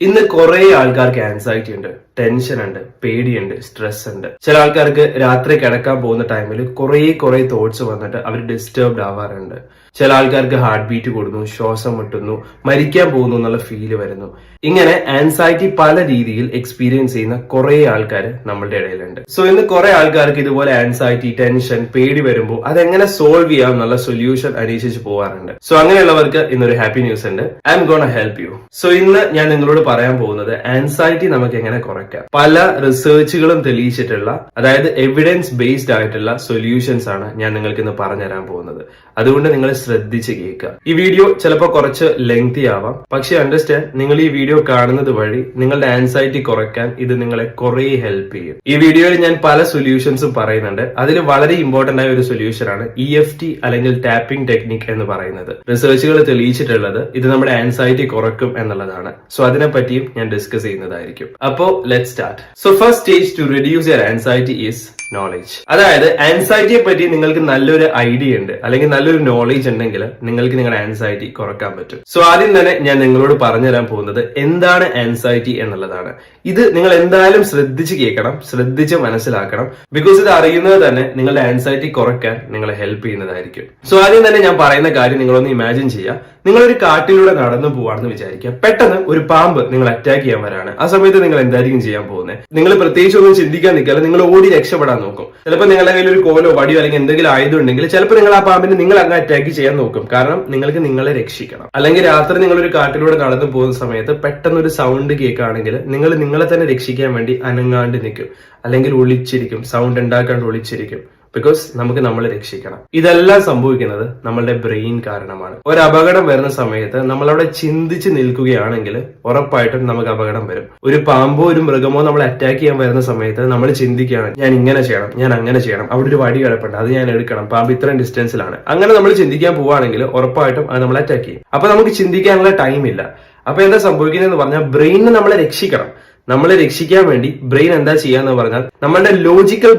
ഇന്ന് കുറെ ആൾക്കാർക്ക് ആൻസൈറ്റി ഉണ്ട്, ടെൻഷൻ ഉണ്ട്, പേടിയുണ്ട്, സ്ട്രെസ് ഉണ്ട്. ചില ആൾക്കാർക്ക് രാത്രി കിടക്കാൻ പോകുന്ന ടൈമിൽ കുറെ തോട്ട്സ് വന്നിട്ട് അവർ ഡിസ്റ്റർബ്ഡ് ആവാറുണ്ട്. ചില ആൾക്കാർക്ക് ഹാർട്ട് ബീറ്റ് കൂടുന്നു, ശ്വാസം മുട്ടുന്നു, മരിക്കാൻ പോകുന്നു എന്നുള്ള ഫീല് വരുന്നു. ഇങ്ങനെ ആൻസൈറ്റി പല രീതിയിൽ എക്സ്പീരിയൻസ് ചെയ്യുന്ന കുറെ ആൾക്കാർ നമ്മളുടെ ഇടയിലുണ്ട്. സോ ഇന്ന് കുറെ ആൾക്കാർക്ക് ഇതുപോലെ ആൻസൈറ്റി, ടെൻഷൻ, പേടി വരുമ്പോൾ അതെങ്ങനെ സോൾവ് ചെയ്യാം എന്നുള്ള സൊല്യൂഷൻ അന്വേഷിച്ച് പോകാറുണ്ട്. സോ അങ്ങനെയുള്ളവർക്ക് ഇന്നൊരു ഹാപ്പി ന്യൂസ് ഉണ്ട്. I M gonna help you. So ഇന്ന് ഞാൻ നിങ്ങളോട് പറയാൻ പോകുന്നത് ആൻസൈറ്റി നമുക്ക് എങ്ങനെ കുറയ്ക്കാം. പല റിസർച്ചുകളും തെളിയിച്ചിട്ടുള്ള, അതായത് എവിഡൻസ് ബേസ്ഡ് ആയിട്ടുള്ള സൊല്യൂഷൻസ് ആണ് ഞാൻ നിങ്ങൾക്ക് ഇന്ന് പറഞ്ഞുതരാൻ പോകുന്നത്. അതുകൊണ്ട് നിങ്ങൾ ശ്രദ്ധിച്ച് കേൾക്കുക. ഈ വീഡിയോ ചിലപ്പോൾ കുറച്ച് ലെങ്തി ആവാം, പക്ഷെ അണ്ടർസ്റ്റാൻഡ്, നിങ്ങൾ ഈ വീഡിയോ കാണുന്നത് വഴി നിങ്ങളുടെ ആൻസൈറ്റി കുറയ്ക്കാൻ ഇത് നിങ്ങളെ കുറെ ഹെൽപ്പ് ചെയ്യും. ഈ വീഡിയോയിൽ ഞാൻ പല സൊല്യൂഷൻസും പറയുന്നുണ്ട്. അതിൽ വളരെ ഇമ്പോർട്ടന്റ് ആയ ഒരു സൊല്യൂഷൻ ആണ് EFT അല്ലെങ്കിൽ ടാപ്പിംഗ് ടെക്നിക് എന്ന് പറയുന്നത്. റിസർച്ചുകൾ തെളിയിച്ചിട്ടുള്ളത് ഇത് നമ്മുടെ ആൻസൈറ്റി കുറയ്ക്കും എന്നുള്ളതാണ്. സോ അതിനെപ്പറ്റിയും ഞാൻ ഡിസ്കസ് ചെയ്യുന്നതായിരിക്കും. അപ്പോ let's start. So first stage two reduce your anxiety is knowledge. അതായത് ആൻസൈറ്റിയെ പറ്റി നിങ്ങൾക്ക് നല്ലൊരു ഐഡിയ ഉണ്ട്, അല്ലെങ്കിൽ നല്ലൊരു നോളജ് ഉണ്ടെങ്കിൽ നിങ്ങൾക്ക് നിങ്ങളുടെ ആൻസൈറ്റി കുറയ്ക്കാൻ പറ്റും. സോ ആദ്യം തന്നെ ഞാൻ നിങ്ങളോട് പറഞ്ഞുതരാൻ പോകുന്നത് എന്താണ് ആൻസൈറ്റി എന്നുള്ളതാണ്. ഇത് നിങ്ങൾ എന്തായാലും ശ്രദ്ധിച്ച് കേൾക്കണം, ശ്രദ്ധിച്ച് മനസ്സിലാക്കണം. ബിക്കോസ് ഇത് അറിയുന്നത് തന്നെ നിങ്ങളുടെ ആൻസൈറ്റി കുറയ്ക്കാൻ നിങ്ങളെ ഹെൽപ്പ് ചെയ്യുന്നതായിരിക്കും. സോ ആദ്യം തന്നെ ഞാൻ പറയുന്ന കാര്യം നിങ്ങളൊന്ന് ഇമാജിൻ ചെയ്യുക. നിങ്ങളൊരു കാട്ടിലൂടെ നടന്നു പോവാണെന്ന് വിചാരിക്കുക. പെട്ടെന്ന് ഒരു പാമ്പ് നിങ്ങൾ അറ്റാക്ക് ചെയ്യാൻ വരാണ്. ആ സമയത്ത് നിങ്ങൾ എന്തായിരിക്കും ചെയ്യാൻ പോകുന്നത്? നിങ്ങൾ പ്രത്യേകിച്ച് ഒന്നും ചിന്തിക്കാൻ നിൽക്കാതെ നിങ്ങൾ ഓടി രക്ഷപ്പെടാൻ നോക്കും. ചിലപ്പോൾ നിങ്ങളുടെ കയ്യിൽ ഒരു കോലോ വടിയോ അല്ലെങ്കിൽ എന്തെങ്കിലും ആയുധം ഉണ്ടെങ്കിൽ ചിലപ്പോൾ നിങ്ങൾ ആ പാമ്പിനെ നിങ്ങൾ അങ്ങ് അറ്റാക്ക് ചെയ്യാൻ നോക്കും. കാരണം നിങ്ങൾക്ക് നിങ്ങളെ രക്ഷിക്കണം. അല്ലെങ്കിൽ രാത്രി നിങ്ങൾ ഒരു കാട്ടിലൂടെ നടന്നു പോകുന്ന സമയത്ത് പെട്ടെന്ന് ഒരു സൗണ്ട് കേൾക്കുകയാണെങ്കിൽ നിങ്ങൾ നിങ്ങളെ തന്നെ രക്ഷിക്കാൻ വേണ്ടി അനങ്ങാണ്ട് നിൽക്കും, അല്ലെങ്കിൽ ഒളിച്ചിരിക്കും, സൗണ്ട് ഉണ്ടാക്കാണ്ട് ഒളിച്ചിരിക്കും. ബിക്കോസ് നമുക്ക് നമ്മളെ രക്ഷിക്കണം. ഇതെല്ലാം സംഭവിക്കുന്നത് നമ്മളുടെ ബ്രെയിൻ കാരണമാണ്. ഒരു അപകടം വരുന്ന സമയത്ത് നമ്മളവിടെ ചിന്തിച്ച് നിൽക്കുകയാണെങ്കിൽ ഉറപ്പായിട്ടും നമുക്ക് അപകടം വരും. ഒരു പാമ്പോ ഒരു മൃഗമോ നമ്മളെ അറ്റാക്ക് ചെയ്യാൻ വരുന്ന സമയത്ത് നമ്മൾ ചിന്തിക്കുകയാണ്, ഞാൻ ഇങ്ങനെ ചെയ്യണം, ഞാൻ അങ്ങനെ ചെയ്യണം, അവിടെ ഒരു വടി കിടപ്പുണ്ട്, അത് ഞാൻ എടുക്കണം, പാമ്പ് ഇത്രയും ഡിസ്റ്റൻസിലാണ്. അങ്ങനെ നമ്മൾ ചിന്തിക്കാൻ പോവുകയാണെങ്കിൽ ഉറപ്പായിട്ടും അത് നമ്മളെ അറ്റാക്ക് ചെയ്യും. അപ്പൊ നമുക്ക് ചിന്തിക്കാനുള്ള ടൈം ഇല്ല. അപ്പൊ എന്താ സംഭവിക്കുന്നതെന്ന് പറഞ്ഞാൽ ബ്രെയിനിന് നമ്മളെ രക്ഷിക്കണം. നമ്മളെ രക്ഷിക്കാൻ വേണ്ടി ബ്രെയിൻ എന്താ ചെയ്യാന്ന് പറഞ്ഞാൽ നമ്മളുടെ ലോജിക്കൽ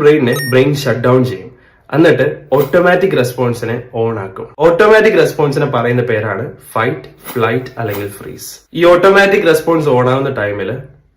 ബ്രെയിൻ ഷട്ട് ഡൗൺ ചെയ്യും. എന്നിട്ട് ഓട്ടോമാറ്റിക് റെസ്പോൺസിനെ ഓൺ ആക്കും. ഓട്ടോമാറ്റിക് റെസ്പോൺസിനെ പറയുന്ന പേരാണ് ഫൈറ്റ്, ഫ്ലൈറ്റ് അല്ലെങ്കിൽ ഫ്രീസ്. ഈ ഓട്ടോമാറ്റിക് റെസ്പോൺസ് ഓൺ ആവുന്ന ടൈമിൽ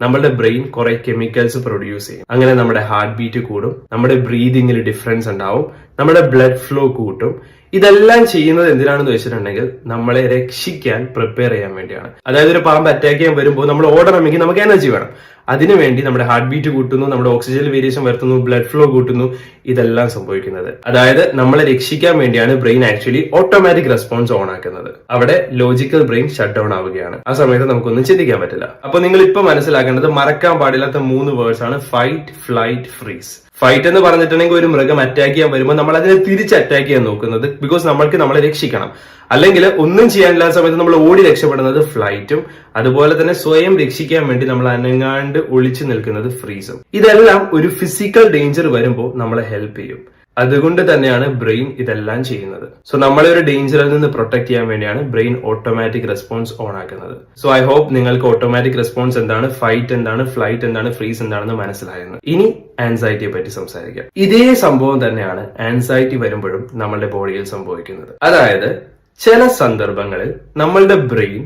നമ്മുടെ ബ്രെയിൻ കുറെ കെമിക്കൽസ് പ്രൊഡ്യൂസ് ചെയ്യും. അങ്ങനെ നമ്മുടെ ഹാർട്ട് ബീറ്റ് കൂടും, നമ്മുടെ ബ്രീതിങ്ങിൽ ഡിഫറൻസ് ഉണ്ടാവും, നമ്മുടെ ബ്ലഡ് ഫ്ലോ കൂട്ടും. ഇതെല്ലാം ചെയ്യുന്നത് എന്തിനാണെന്ന് വെച്ചിട്ടുണ്ടെങ്കിൽ നമ്മളെ രക്ഷിക്കാൻ പ്രിപ്പയർ ചെയ്യാൻ വേണ്ടിയാണ്. അതായത് ഒരു പാമ്പ് അറ്റാക്ക് ചെയ്യാൻ വരുമ്പോൾ നമ്മൾ ഓടണമെങ്കിൽ നമുക്ക് എനർജി വേണം. അതിനുവേണ്ടി നമ്മുടെ ഹാർട്ട് ബീറ്റ് കൂട്ടുന്നു, നമ്മുടെ ഓക്സിജൻ വേരിയേഷൻ വരുത്തുന്നു, ബ്ലഡ് ഫ്ലോ കൂട്ടുന്നു. ഇതെല്ലാം സംഭവിക്കുന്നത് അതായത് നമ്മളെ രക്ഷിക്കാൻ വേണ്ടിയാണ് brain actually automatic response on ആക്കുന്നത്. അവിടെ ലോജിക്കൽ ബ്രെയിൻ ഷട്ട് ഡൗൺ ആവുകയാണ്. ആ സമയത്ത് നമുക്കൊന്നും ചിന്തിക്കാൻ പറ്റില്ല. അപ്പൊ നിങ്ങൾ ഇപ്പൊ മനസ്സിലാക്കേണ്ടത് മറക്കാൻ പാടില്ലാത്ത 3 വേർഡ്സ് ആണ്: ഫൈറ്റ്, ഫ്ലൈറ്റ്, ഫ്രീസ്. ഫൈറ്റ് എന്ന് പറഞ്ഞിട്ടുണ്ടെങ്കിൽ ഒരു മൃഗം അറ്റാക്ക് ചെയ്യാൻ വരുമ്പോൾ നമ്മൾ അതിനെ തിരിച്ച് അറ്റാക്ക് ചെയ്യാൻ നോക്കുന്നത്, ബിക്കോസ് നമ്മൾക്ക് നമ്മളെ രക്ഷിക്കണം. അല്ലെങ്കിൽ ഒന്നും ചെയ്യാനില്ലാത്ത സമയത്ത് നമ്മൾ ഓടി രക്ഷപ്പെടുന്നത് ഫ്ലൈറ്റും. അതുപോലെ തന്നെ സ്വയം രക്ഷിക്കാൻ വേണ്ടി നമ്മൾ അനങ്ങാണ്ട് ഒളിച്ചു നിൽക്കുന്നത് ഫ്രീസും. ഇതെല്ലാം ഒരു ഫിസിക്കൽ ഡേഞ്ചർ വരുമ്പോൾ നമ്മളെ ഹെൽപ്പ് ചെയ്യും. അതുകൊണ്ട് തന്നെയാണ് ബ്രെയിൻ ഇതെല്ലാം ചെയ്യുന്നത്. സോ നമ്മളെ ഒരു ഡേഞ്ചറിൽ നിന്ന് പ്രൊട്ടക്ട് ചെയ്യാൻ വേണ്ടിയാണ് ബ്രെയിൻ ഓട്ടോമാറ്റിക് റെസ്പോൺസ് ഓൺ ആക്കുന്നത്. സോ ഐ ഹോപ്പ് നിങ്ങൾക്ക് ഓട്ടോമാറ്റിക് റെസ്പോൺസ് എന്താണ്, ഫൈറ്റ് എന്താണ്, ഫ്ലൈറ്റ് എന്താണ്, ഫ്രീസ് എന്താണെന്ന് മനസ്സിലായെന്ന്. ഇനി ആൻസൈറ്റിയെ പറ്റി സംസാരിക്കാം. ഇതേ സംഭവം തന്നെയാണ് ആൻസൈറ്റി വരുമ്പോഴും നമ്മളുടെ ബോഡിയിൽ സംഭവിക്കുന്നത്. അതായത് ചില സന്ദർഭങ്ങളിൽ നമ്മളുടെ ബ്രെയിൻ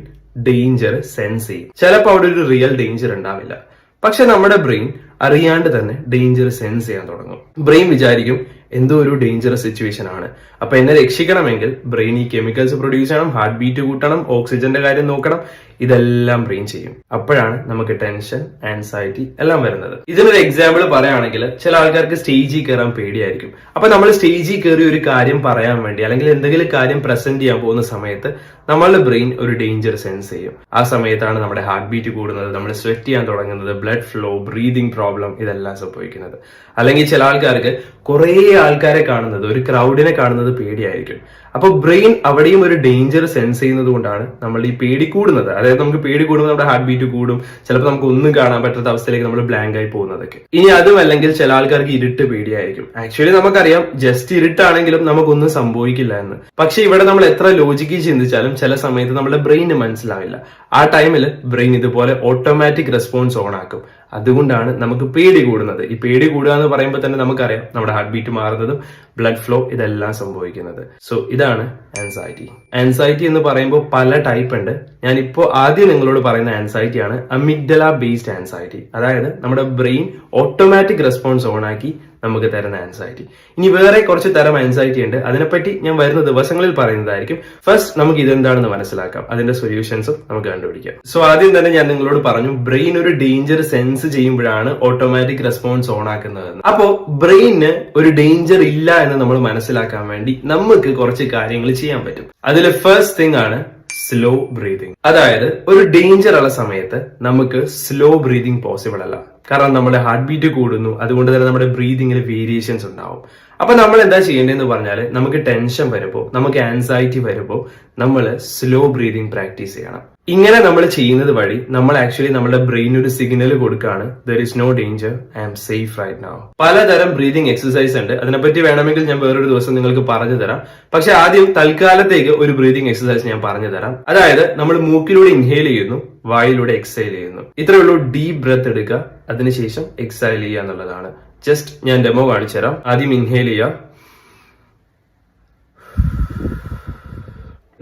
ഡേഞ്ചർ സെൻസ് ചെയ്യും. ചിലപ്പോൾ അവിടെ ഒരു റിയൽ ഡേഞ്ചർ ഉണ്ടാവില്ല, പക്ഷെ നമ്മുടെ ബ്രെയിൻ അറിയാണ്ട് തന്നെ ഡേഞ്ചർ സെൻസ് ചെയ്യാൻ തുടങ്ങും. ബ്രെയിൻ വിചാരിക്കും എന്തോ ഒരു ഡേഞ്ചറസ് സിറ്റുവേഷൻ ആണ്, അപ്പൊ എന്നെ രക്ഷിക്കണമെങ്കിൽ ബ്രെയിൻ ഈ കെമിക്കൽസ് പ്രൊഡ്യൂസ് ചെയ്യണം, ഹാർട്ട് ബീറ്റ് കൂട്ടണം, ഓക്സിജന്റെ കാര്യം നോക്കണം. ഇതെല്ലാം ബ്രെയിൻ ചെയ്യും. അപ്പോഴാണ് നമുക്ക് ടെൻഷൻ, ആൻസൈറ്റി എല്ലാം വരുന്നത്. ഇതിനൊരു എക്സാമ്പിൾ പറയുകയാണെങ്കിൽ ചില ആൾക്കാർക്ക് സ്റ്റേജിൽ കയറാൻ പേടിയായിരിക്കും. അപ്പൊ നമ്മൾ സ്റ്റേജിൽ കയറി ഒരു കാര്യം പറയാൻ വേണ്ടി അല്ലെങ്കിൽ എന്തെങ്കിലും കാര്യം പ്രസന്റ് ചെയ്യാൻ പോകുന്ന സമയത്ത് നമ്മളുടെ ബ്രെയിൻ ഒരു ഡേഞ്ചർ സെൻസ് ചെയ്യും. ആ സമയത്താണ് നമ്മുടെ ഹാർട്ട് ബീറ്റ് കൂടുന്നത്, നമ്മൾ സ്വെറ്റ് ചെയ്യാൻ തുടങ്ങുന്നത്, ബ്ലഡ് ഫ്ലോ, ബ്രീതിങ് പ്രോബ്ലം ഇതെല്ലാം സംഭവിക്കുന്നത്. അല്ലെങ്കിൽ ചില ആൾക്കാർക്ക് കുറെ ആൾക്കാരെ കാണുന്നത്, ഒരു ക്രൗഡിനെ കാണുന്നത് പേടിയായിരിക്കും. അപ്പൊ ബ്രെയിൻ അവിടെയും ഒരു ഡേഞ്ചർ സെൻസ് ചെയ്യുന്നത് കൊണ്ടാണ് നമ്മൾ ഈ പേടി കൂടുന്നത്. അതായത് നമുക്ക് പേടി കൂടുമ്പോൾ നമ്മുടെ ഹാർട്ട് ബീറ്റ് കൂടും, ചിലപ്പോൾ നമുക്ക് ഒന്നും കാണാൻ പറ്റാത്ത അവസ്ഥയിലേക്ക് നമ്മൾ ബ്ലാങ്ക് ആയി പോകുന്നതൊക്കെ. ഇനി അതും അല്ലെങ്കിൽ ചില ആൾക്കാർക്ക് ഇരുട്ട് പേടിയായിരിക്കും. ആക്ച്വലി നമുക്കറിയാം ജസ്റ്റ് ഇരുട്ടാണെങ്കിലും നമുക്കൊന്നും സംഭവിക്കില്ല എന്ന്. പക്ഷെ ഇവിടെ നമ്മൾ എത്ര ലോജിക്കലി ചിന്തിച്ചാലും ചില സമയത്ത് നമ്മുടെ ബ്രെയിന് മനസ്സിലാവില്ല. ആ ടൈമിൽ ബ്രെയിൻ ഇതുപോലെ ഓട്ടോമാറ്റിക് റെസ്പോൺസ് ഓൺ ആക്കും. അതുകൊണ്ടാണ് നമുക്ക് പേടി കൂടുന്നത്. ഈ പേടി കൂടുക എന്ന് പറയുമ്പോൾ തന്നെ നമുക്കറിയാം നമ്മുടെ ഹാർട്ട് ബീറ്റ് മാറുന്നതും ബ്ലഡ് ഫ്ലോ ഇതെല്ലാം സംഭവിക്കുന്നത്. സോ ഇതാണ് ആൻസൈറ്റി. ആൻസൈറ്റി എന്ന് പറയുമ്പോൾ പല ടൈപ്പ് ഉണ്ട്. ഞാനിപ്പോ ആദ്യം നിങ്ങളോട് പറയുന്ന ആൻസൈറ്റി ആണ് അമിഗ്ഡല ബേസ്ഡ് ആൻസൈറ്റി. അതായത് നമ്മുടെ ബ്രെയിൻ ഓട്ടോമാറ്റിക് റെസ്പോൺസ് ഓണാക്കി നമുക്ക് തരുന്ന ആൻസൈറ്റി. ഇനി വേറെ കുറച്ച് തരം ആൻസൈറ്റി ഉണ്ട്, അതിനെപ്പറ്റി ഞാൻ വരുന്ന ദിവസങ്ങളിൽ പറയുന്നതായിരിക്കും. ഫസ്റ്റ് നമുക്ക് ഇതെന്താണെന്ന് മനസ്സിലാക്കാം, അതിന്റെ സൊല്യൂഷൻസും നമുക്ക് കണ്ടുപിടിക്കാം. സോ ആദ്യം തന്നെ ഞാൻ നിങ്ങളോട് പറഞ്ഞു, ബ്രെയിൻ ഒരു ഡേഞ്ചർ സെൻസ് ചെയ്യുമ്പോഴാണ് ഓട്ടോമാറ്റിക് റെസ്പോൺസ് ഓൺ ആക്കുന്നത്. അപ്പോ ബ്രെയിന് ഒരു ഡേഞ്ചർ ഇല്ല എന്ന് നമ്മൾ മനസ്സിലാക്കാൻ വേണ്ടി നമുക്ക് കുറച്ച് കാര്യങ്ങൾ ചെയ്യാൻ പറ്റും. അതിൽ ഫസ്റ്റ് തിങ് ആണ് സ്ലോ ബ്രീതിങ്. അതായത് ഒരു ഡേഞ്ചർ ഉള്ള സമയത്ത് നമുക്ക് സ്ലോ ബ്രീതിങ് പോസിബിൾ അല്ല, കാരണം നമ്മുടെ ഹാർട്ട് ബീറ്റ് കൂടുന്നു, അതുകൊണ്ട് തന്നെ നമ്മുടെ ബ്രീതിങ്ങിൽ വേരിയേഷൻസ് ഉണ്ടാവും. അപ്പൊ നമ്മൾ എന്താ ചെയ്യേണ്ടതെന്ന് പറഞ്ഞാൽ, നമുക്ക് ടെൻഷൻ വരുമ്പോൾ, നമുക്ക് ആൻസൈറ്റി വരുമ്പോൾ നമ്മൾ സ്ലോ ബ്രീതിങ് പ്രാക്ടീസ് ചെയ്യണം. ഇങ്ങനെ നമ്മൾ ചെയ്യുന്നത് വഴി നമ്മൾ ആക്ച്വലി നമ്മുടെ ബ്രെയിൻ ഒരു സിഗ്നൽ കൊടുക്കുകയാണ്, there is no danger, I am safe right now. പലതരം ബ്രീതിങ് എക്സസൈസ് ഉണ്ട്, അതിനെപ്പറ്റി വേണമെങ്കിൽ ഞാൻ വേറൊരു ദിവസം നിങ്ങൾക്ക് പറഞ്ഞു തരാം. പക്ഷെ ആദ്യം തൽക്കാലത്തേക്ക് ഒരു ബ്രീതിങ് എക്സസൈസ് ഞാൻ പറഞ്ഞു തരാം. അതായത് നമ്മൾ മൂക്കിലൂടെ ഇൻഹേൽ ചെയ്യുന്നു, വായിലൂടെ എക്സൈൽ ചെയ്യുന്നു. ഇത്രയേ ഉള്ളൂ. ഡീപ് ബ്രെത്ത് എടുക്കുക, അതിനുശേഷം എക്സൈൽ ചെയ്യുക എന്നുള്ളതാണ്. ജസ്റ്റ് ഞാൻ ഡെമോ കാണിച്ചു തരാം. ആദ്യം ഇൻഹേൽ ചെയ്യുക,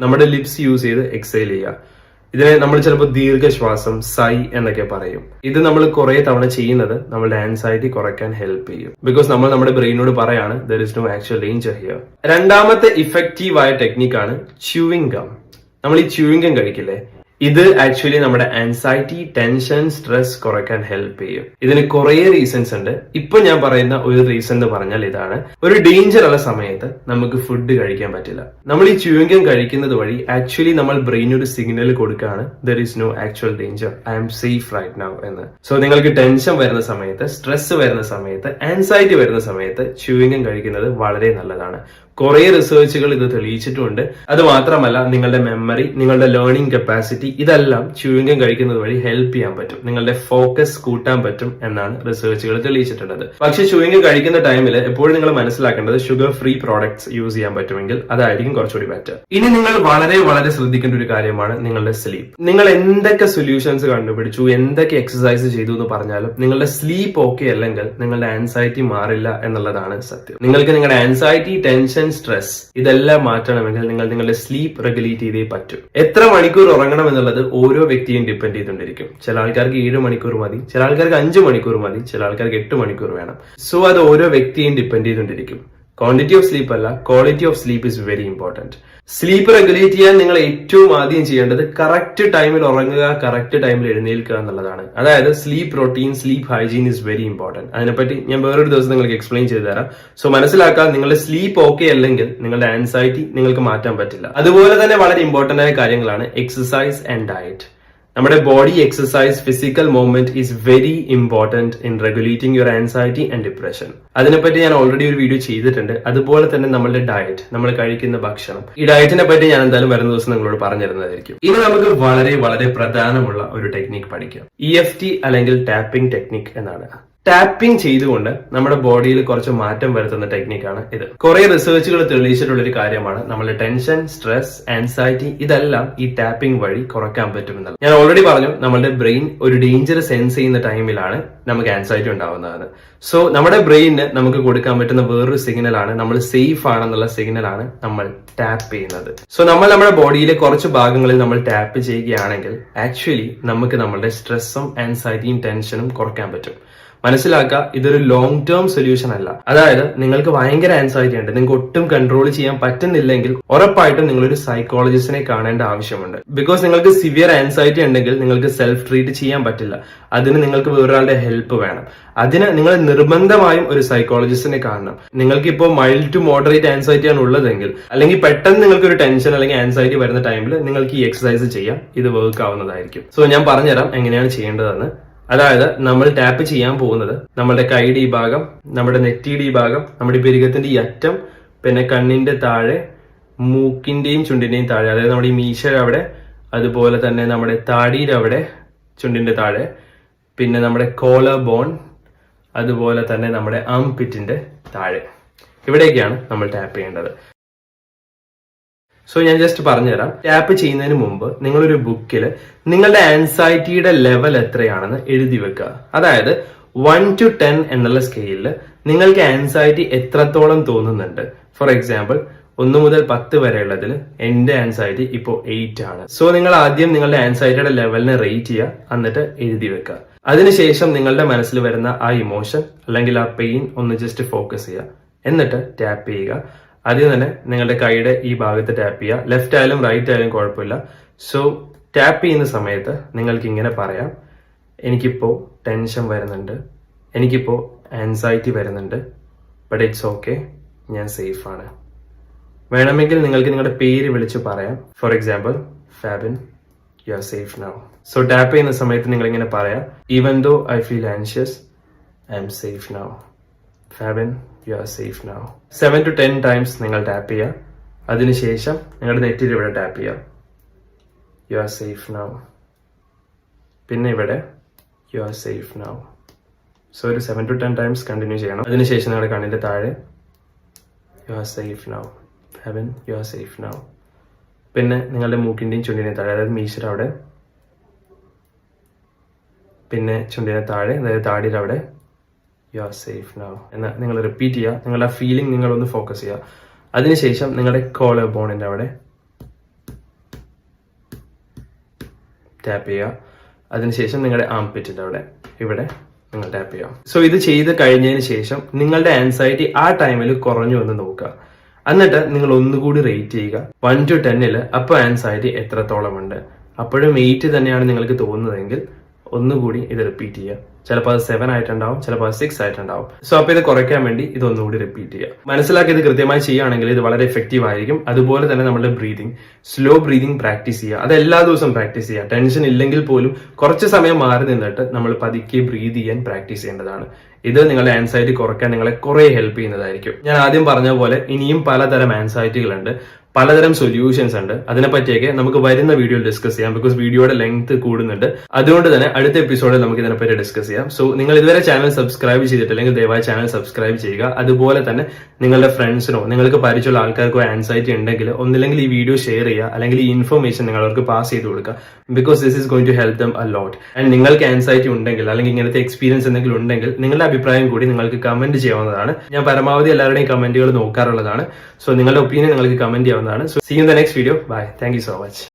നമ്മുടെ ലിപ്സ് യൂസ് ചെയ്ത് എക്സൈൽ ചെയ്യുക. ഇതിനെ നമ്മൾ ചിലപ്പോൾ ദീർഘശ്വാസം, സൈ എന്നൊക്കെ പറയും. ഇത് നമ്മൾ കുറെ തവണ ചെയ്യുന്നത് നമ്മുടെ ആൻസൈറ്റി കുറയ്ക്കാൻ ഹെൽപ്പ് ചെയ്യും. ബിക്കോസ് നമ്മൾ നമ്മുടെ ബ്രെയിനോട് പറയാണ് there is no actual danger here. രണ്ടാമത്തെ ഇഫക്റ്റീവ് ആയ ടെക്നിക്കാണ് ച്യൂവിംഗ് ഗം. നമ്മൾ ഈ ച്യൂവിംഗ് ഗം കഴിക്കില്ലേ, ഇത് ആക്ച്വലി നമ്മുടെ ആൻസൈറ്റി, ടെൻഷൻ, സ്ട്രെസ് കുറയ്ക്കാൻ ഹെൽപ്പ് ചെയ്യും. ഇതിന് കുറെ റീസൺസ് ഉണ്ട്. ഇപ്പൊ ഞാൻ പറയുന്ന ഒരു റീസൺ എന്ന് പറഞ്ഞാൽ ഇതാണ്, ഒരു ഡേഞ്ചർ ഉള്ള സമയത്ത് നമുക്ക് ഫുഡ് കഴിക്കാൻ പറ്റില്ല. നമ്മൾ ഈ ച്യൂവിംഗ് കഴിക്കുന്നത് വഴി ആക്ച്വലി നമ്മൾ ബ്രെയിൻ ഒരു സിഗ്നൽ കൊടുക്കുകയാണ്, there is no actual danger, I am safe right now എന്ന്. സോ നിങ്ങൾക്ക് ടെൻഷൻ വരുന്ന സമയത്ത്, സ്ട്രെസ് വരുന്ന സമയത്ത്, ആൻസൈറ്റി വരുന്ന സമയത്ത് ച്യൂവിംഗ് കഴിക്കുന്നത് വളരെ നല്ലതാണ്. കുറെ റിസർച്ചുകൾ ഇത് തെളിയിച്ചിട്ടുണ്ട്. അത് മാത്രമല്ല, നിങ്ങളുടെ മെമ്മറി, നിങ്ങളുടെ ലേണിംഗ് കപ്പാസിറ്റി ഇതെല്ലാം ച്യൂവിംഗ് കഴിക്കുന്നത് വഴി ഹെൽപ്പ് ചെയ്യാൻ പറ്റും. നിങ്ങളുടെ ഫോക്കസ് കൂട്ടാൻ പറ്റും എന്നാണ് റിസർച്ചുകൾ തെളിയിച്ചിട്ടുള്ളത്. പക്ഷെ ച്യൂവിംഗ് കഴിക്കുന്ന ടൈമിൽ എപ്പോഴും നിങ്ങൾ മനസ്സിലാക്കേണ്ടത് ഷുഗർ ഫ്രീ പ്രോഡക്ട്സ് യൂസ് ചെയ്യാൻ പറ്റുമെങ്കിൽ അതായിരിക്കും കുറച്ചുകൂടി ബെറ്റർ. ഇനി നിങ്ങൾ വളരെ വളരെ ശ്രദ്ധിക്കേണ്ട ഒരു കാര്യമാണ് നിങ്ങളുടെ സ്ലീപ്പ്. നിങ്ങൾ എന്തൊക്കെ സൊല്യൂഷൻസ് കണ്ടുപിടിച്ചു, എന്തൊക്കെ എക്സസൈസ് ചെയ്തു എന്ന് പറഞ്ഞാലും നിങ്ങളുടെ സ്ലീപ്പ് ഓക്കെ അല്ലെങ്കിൽ നിങ്ങളുടെ ആൻസൈറ്റി മാറില്ല എന്നുള്ളതാണ് സത്യം. നിങ്ങൾക്ക് നിങ്ങളുടെ ആൻസൈറ്റി, ടെൻഷൻ, സ്ട്രെസ് ഇതെല്ലാം മാറ്റണമെങ്കിൽ നിങ്ങൾ നിങ്ങളുടെ സ്ലീപ്പ് റെഗുലേറ്റ് ചെയ്തേ പറ്റും. എത്ര മണിക്കൂർ ഉറങ്ങണം എന്നുള്ളത് ഓരോ വ്യക്തിയും ഡിപ്പെൻഡ് ചെയ്തുകൊണ്ടിരിക്കും. ചില ആൾക്കാർക്ക് 7 മണിക്കൂർ മതി, ചില ആൾക്കാർക്ക് 5 മണിക്കൂർ മതി, ചില ആൾക്കാർക്ക് 8 മണിക്കൂർ വേണം. സോ അത് ഓരോ വ്യക്തിയും ഡിപ്പെൻഡ് ചെയ്തുകൊണ്ടിരിക്കും. ക്വാണ്ടിറ്റി ഓഫ് സ്ലീപ്പ് അല്ല, quality of sleep is very important. Sleep regulate ചെയ്യാൻ നിങ്ങൾ ഏറ്റവും ആദ്യം ചെയ്യേണ്ടത് കറക്റ്റ് ടൈമിൽ ഉറങ്ങുക, കറക്റ്റ് ടൈമിൽ എഴുന്നേൽക്കുക എന്നുള്ളതാണ്. അതായത് sleep routine, sleep hygiene is very important. അതിനെപ്പറ്റി ഞാൻ വേറൊരു ദിവസം നിങ്ങൾക്ക് എക്സ്പ്ലെയിൻ ചെയ്തു തരാം. സോ മനസ്സിലാക്കാൻ, നിങ്ങളുടെ സ്ലീപ്പ് ഓക്കെ അല്ലെങ്കിൽ നിങ്ങളുടെ ആൻസൈറ്റി നിങ്ങൾക്ക് മാറ്റാൻ പറ്റില്ല. അതുപോലെ തന്നെ വളരെ ഇമ്പോർട്ടന്റ് ആയ കാര്യങ്ങളാണ് എക്സസൈസ് ആൻഡ് ഡയറ്റ്. നമ്മുടെ body exercise, physical movement is very important in regulating your anxiety and depression. അതിനെപ്പറ്റി ഞാൻ ഓൾറെഡി ഒരു വീഡിയോ ചെയ്തിട്ടുണ്ട്. അതുപോലെ തന്നെ നമ്മുടെ ഡയറ്റ്, നമ്മൾ കഴിക്കുന്ന ഭക്ഷണം, ഈ ഡയറ്റിനെ പറ്റി ഞാൻ എന്തായാലും വരുന്ന ദിവസം നിങ്ങളോട് പറഞ്ഞിരുന്നതായിരിക്കും. ഇനി നമുക്ക് വളരെ വളരെ പ്രധാനമുള്ള ഒരു ടെക്നിക്ക് പഠിക്കാം. EFT അല്ലെങ്കിൽ ടാപ്പിംഗ് ടെക്നിക് എന്നാണ്. ടാപ്പിംഗ് ചെയ്തുകൊണ്ട് നമ്മുടെ ബോഡിയിൽ കുറച്ച് മാറ്റം വരുത്തുന്ന ടെക്നിക്കാണ് ഇത്. കുറെ റിസർച്ചുകൾ തെളിയിച്ചിട്ടുള്ള ഒരു കാര്യമാണ്, നമ്മുടെ ടെൻഷൻ, സ്ട്രെസ്, ആൻസൈറ്റി ഇതെല്ലാം ഈ ടാപ്പിംഗ് വഴി കുറയ്ക്കാൻ പറ്റുമെന്നുള്ളത്. ഞാൻ ഓൾറെഡി പറഞ്ഞു, നമ്മുടെ ബ്രെയിൻ ഒരു ഡേഞ്ചർ സെൻസ് ചെയ്യുന്ന ടൈമിലാണ് നമുക്ക് ആൻസൈറ്റി ഉണ്ടാവുന്നതാണ്. സോ നമ്മുടെ ബ്രെയിനിന് നമുക്ക് കൊടുക്കാൻ പറ്റുന്ന വേറൊരു സിഗ്നലാണ്, നമ്മൾ സേഫ് ആണെന്നുള്ള സിഗ്നലാണ് നമ്മൾ ടാപ്പ് ചെയ്യുന്നത്. സോ നമ്മൾ നമ്മുടെ ബോഡിയിലെ കുറച്ച് ഭാഗങ്ങളിൽ നമ്മൾ ടാപ്പ് ചെയ്യുകയാണെങ്കിൽ ആക്ച്വലി നമുക്ക് നമ്മുടെ സ്ട്രെസ്സും ആൻസൈറ്റിയും ടെൻഷനും കുറയ്ക്കാൻ പറ്റും. മനസ്സിലാക്കുക, ഇതൊരു ലോങ് ടേം സൊല്യൂഷൻ അല്ല. അതായത് നിങ്ങൾക്ക് ഭയങ്കര ആൻസൈറ്റി ഉണ്ട്, നിങ്ങൾക്ക് ഒട്ടും കൺട്രോൾ ചെയ്യാൻ പറ്റുന്നില്ലെങ്കിൽ ഉറപ്പായിട്ടും നിങ്ങളൊരു സൈക്കോളജിസ്റ്റിനെ കാണേണ്ട ആവശ്യമുണ്ട്. ബിക്കോസ് നിങ്ങൾക്ക് സിവിയർ ആൻസൈറ്റി ഉണ്ടെങ്കിൽ നിങ്ങൾക്ക് സെൽഫ് ട്രീറ്റ് ചെയ്യാൻ പറ്റില്ല. അതിന് നിങ്ങൾക്ക് വേറൊരാളുടെ ഹെൽപ്പ് വേണം. അതിന് നിങ്ങൾ നിർബന്ധമായും ഒരു സൈക്കോളജിസ്റ്റിനെ കാണണം. നിങ്ങൾക്ക് ഇപ്പോൾ മൈൽഡ് ടു മോഡറേറ്റ് ആൻസൈറ്റി ആണ് ഉള്ളതെങ്കിൽ, അല്ലെങ്കിൽ പെട്ടെന്ന് നിങ്ങൾക്ക് ഒരു ടെൻഷൻ അല്ലെങ്കിൽ ആൻസൈറ്റി വരുന്ന ടൈമിൽ നിങ്ങൾക്ക് ഈ എക്സസൈസ് ചെയ്യാം. ഇത് വർക്ക് ആവുന്നതായിരിക്കും. സോ ഞാൻ പറഞ്ഞുതരാം എങ്ങനെയാണ് ചെയ്യേണ്ടതെന്ന്. അതായത് നമ്മൾ ടാപ്പ് ചെയ്യാൻ പോകുന്നത് നമ്മുടെ കൈയുടെ ഈ ഭാഗം, നമ്മുടെ നെറ്റിയുടെ ഈ ഭാഗം, നമ്മുടെ പെരുകത്തിന്റെ ഈ അറ്റം, പിന്നെ കണ്ണിന്റെ താഴെ, മൂക്കിന്റെയും ചുണ്ടിന്റെയും താഴെ, അതായത് നമ്മുടെ ഈ മീശയുടെ അവിടെ, അതുപോലെ തന്നെ നമ്മുടെ താടിയുടെ അവിടെ, ചുണ്ടിന്റെ താഴെ, പിന്നെ നമ്മുടെ കോളർ ബോൺ, അതുപോലെ തന്നെ നമ്മുടെ ആംപിറ്റിന്റെ താഴെ. ഇവിടേക്കാണ് നമ്മൾ ടാപ്പ് ചെയ്യേണ്ടത്. സോ ഞാൻ ജസ്റ്റ് പറഞ്ഞുതരാം. ടാപ്പ് ചെയ്യുന്നതിന് മുമ്പ് നിങ്ങളൊരു ബുക്കിൽ നിങ്ങളുടെ ആൻസൈറ്റിയുടെ ലെവൽ എത്രയാണെന്ന് എഴുതി വെക്കുക. അതായത് 1 to 10 എന്നുള്ള സ്കെയിലിൽ നിങ്ങൾക്ക് ആൻസൈറ്റി എത്രത്തോളം തോന്നുന്നുണ്ട്. ഫോർ എക്സാമ്പിൾ 1 മുതൽ 10 വരെയുള്ളതിൽ എന്റെ ആൻസൈറ്റി ഇപ്പോൾ 8 ആണ്. സോ നിങ്ങൾ ആദ്യം നിങ്ങളുടെ ആൻസൈറ്റിയുടെ ലെവലിനെ റേറ്റ് ചെയ്യുക, എന്നിട്ട് എഴുതി വെക്കുക. അതിനുശേഷം നിങ്ങളുടെ മനസ്സിൽ വരുന്ന ആ ഇമോഷൻ അല്ലെങ്കിൽ ആ പെയിൻ ഒന്ന് ജസ്റ്റ് ഫോക്കസ് ചെയ്യുക, എന്നിട്ട് ടാപ്പ് ചെയ്യുക. ആദ്യം തന്നെ നിങ്ങളുടെ കൈയുടെ ഈ ഭാഗത്ത് ടാപ്പ് ചെയ്യുക. ലെഫ്റ്റ് ആയാലും റൈറ്റ് ആയാലും കുഴപ്പമില്ല. സോ ടാപ്പ് ചെയ്യുന്ന സമയത്ത് നിങ്ങൾക്ക് ഇങ്ങനെ പറയാം, എനിക്കിപ്പോ ടെൻഷൻ വരുന്നുണ്ട്, എനിക്കിപ്പോ ആൻസൈറ്റി വരുന്നുണ്ട്, ബട്ട് ഇറ്റ്സ് ഓക്കെ, ഞാൻ സേഫ് ആണ്. വേണമെങ്കിൽ നിങ്ങൾക്ക് നിങ്ങളുടെ പേര് വിളിച്ച് പറയാം. For example Fabin, you are safe now. So tap ചെയ്യുന്ന സമയത്ത് നിങ്ങൾ ഇങ്ങനെ പറയാം, even though I feel anxious, I am safe now. Fabin, you are safe now. 7 to 10 times നിങ്ങൾ ടാപ്പ് ചെയ്യുക. അതിനുശേഷം നിങ്ങളുടെ നെറ്റിൽ ഇവിടെ ടാപ്പ് ചെയ്യുക, യു ആർ സേഫ് നൗ. പിന്നെ ഇവിടെ U are safe now. So ഒരു 7 to 10 ടൈംസ് കണ്ടിന്യൂ ചെയ്യണം. അതിനുശേഷം നിങ്ങളുടെ കണ്ണിന്റെ താഴെ U are safe now. Heaven, U are safe now. പിന്നെ നിങ്ങളുടെ മൂക്കിന്റെയും ചുണ്ടിന്റെയും താഴെ, അതായത് മീശയുടെ അവിടെ, പിന്നെ ചുണ്ടിനെ താഴെ, അതായത് താടിയുടെ അവിടെ, യു ആർ സേഫ് നൗ എന്ന് നിങ്ങൾ റിപ്പീറ്റ് ചെയ്യുക. നിങ്ങളുടെ ആ ഫീലിംഗ് നിങ്ങളൊന്ന് ഫോക്കസ് ചെയ്യുക. അതിനുശേഷം നിങ്ങളുടെ കോളർ ബോണിന്റെ അവിടെ ടാപ്പ് ചെയ്യുക. അതിനുശേഷം നിങ്ങളുടെ ആംപിറ്റിന്റെ അവിടെ ഇവിടെ നിങ്ങൾ ടാപ്പ് ചെയ്യുക. സോ ഇത് ചെയ്ത് കഴിഞ്ഞതിന് ശേഷം നിങ്ങളുടെ ആൻസൈറ്റി ആ ടൈമിൽ കുറഞ്ഞു എന്ന് നോക്കുക. എന്നിട്ട് നിങ്ങൾ ഒന്നുകൂടി റേറ്റ് ചെയ്യുക 1 to 10 അപ്പോൾ ആൻസൈറ്റി എത്രത്തോളം ഉണ്ട്. അപ്പോഴും 8 തന്നെയാണ് നിങ്ങൾക്ക് തോന്നുന്നതെങ്കിൽ ഒന്നുകൂടി ഇത് റിപ്പീറ്റ് ചെയ്യുക. ചിലപ്പോൾ അത് 7 ആയിട്ടുണ്ടാവും, ചിലപ്പോൾ അത് 6 ആയിട്ടുണ്ടാവും. സോ അപ്പോൾ ഇത് കുറയ്ക്കാൻ വേണ്ടി ഇതൊന്നുകൂടി റിപ്പീറ്റ് ചെയ്യുക. മനസ്സിലാക്കി ഇത് കൃത്യമായി ചെയ്യുകയാണെങ്കിൽ ഇത് വളരെ എഫക്റ്റീവ് ആയിരിക്കും. അതുപോലെ തന്നെ നമ്മുടെ ബ്രീതിങ്, സ്ലോ ബ്രീതിങ് പ്രാക്ടീസ് ചെയ്യുക. അത് എല്ലാ ദിവസവും പ്രാക്ടീസ് ചെയ്യുക. ടെൻഷൻ ഇല്ലെങ്കിൽ പോലും കുറച്ച് സമയം മാറി നിന്നിട്ട് നമ്മൾ പതുക്കെ ബ്രീത് ചെയ്യാൻ പ്രാക്ടീസ് ചെയ്യേണ്ടതാണ്. ഇത് നിങ്ങളുടെ ആൻസൈറ്റി കുറയ്ക്കാൻ നിങ്ങളെ കുറെ ഹെൽപ്പ് ചെയ്യുന്നതായിരിക്കും. ഞാൻ ആദ്യം പറഞ്ഞ പോലെ ഇനിയും പലതരം ആൻസൈറ്റികളുണ്ട്, പലതരം സൊല്യൂഷൻസ് ഉണ്ട്. അതിനെപ്പറ്റിയൊക്കെ നമുക്ക് വരുന്ന വീഡിയോയിൽ ഡിസ്കസ് ചെയ്യാം. ബിക്കോസ് വീഡിയോയുടെ ലെങ്ത് കൂടുന്നുണ്ട്. അതുകൊണ്ട് തന്നെ അടുത്ത എപ്പിസോഡിൽ നമുക്ക് ഇതിനെപ്പറ്റി ഡിസ്കസ് ചെയ്യാം. സോ നിങ്ങൾ ഇതുവരെ ചാനൽ സബ്സ്ക്രൈബ് ചെയ്തിട്ടില്ലെങ്കിൽ ദയവായി ചാനൽ സബ്സ്ക്രൈബ് ചെയ്യുക. അതുപോലെ തന്നെ നിങ്ങളുടെ ഫ്രണ്ട്സിനോ നിങ്ങൾക്ക് പരിചയമുള്ള ആൾക്കാർക്കോ ആൻസൈറ്റി ഉണ്ടെങ്കിൽ ഒന്നില്ലെങ്കിൽ ഈ വീഡിയോ ഷെയർ ചെയ്യുക, അല്ലെങ്കിൽ ഈ ഇൻഫർമേഷൻ നിങ്ങൾ അവർക്ക് പാസ് ചെയ്ത് കൊടുക്കുക. Because this is going to help them a lot. And നിങ്ങൾക്ക് ആൻസൈറ്റി ഉണ്ടെങ്കിൽ അല്ലെങ്കിൽ ഇങ്ങനത്തെ എക്സ്പീരിയൻസ് എന്തെങ്കിലും ഉണ്ടെങ്കിൽ നിങ്ങളുടെ അഭിപ്രായം കൂടി നിങ്ങൾക്ക് കമന്റ് ചെയ്യാവുന്നതാണ്. ഞാൻ പരമാവധി എല്ലാവരുടെയും കമന്റുകൾ നോക്കാറുള്ളതാണ്. സോ നിങ്ങളുടെ ഒപ്പീനിയൻ നിങ്ങൾക്ക് കമന്റ് ചെയ്യാവുന്നതാണ്. So see you in the next video. Bye. Thank you so much.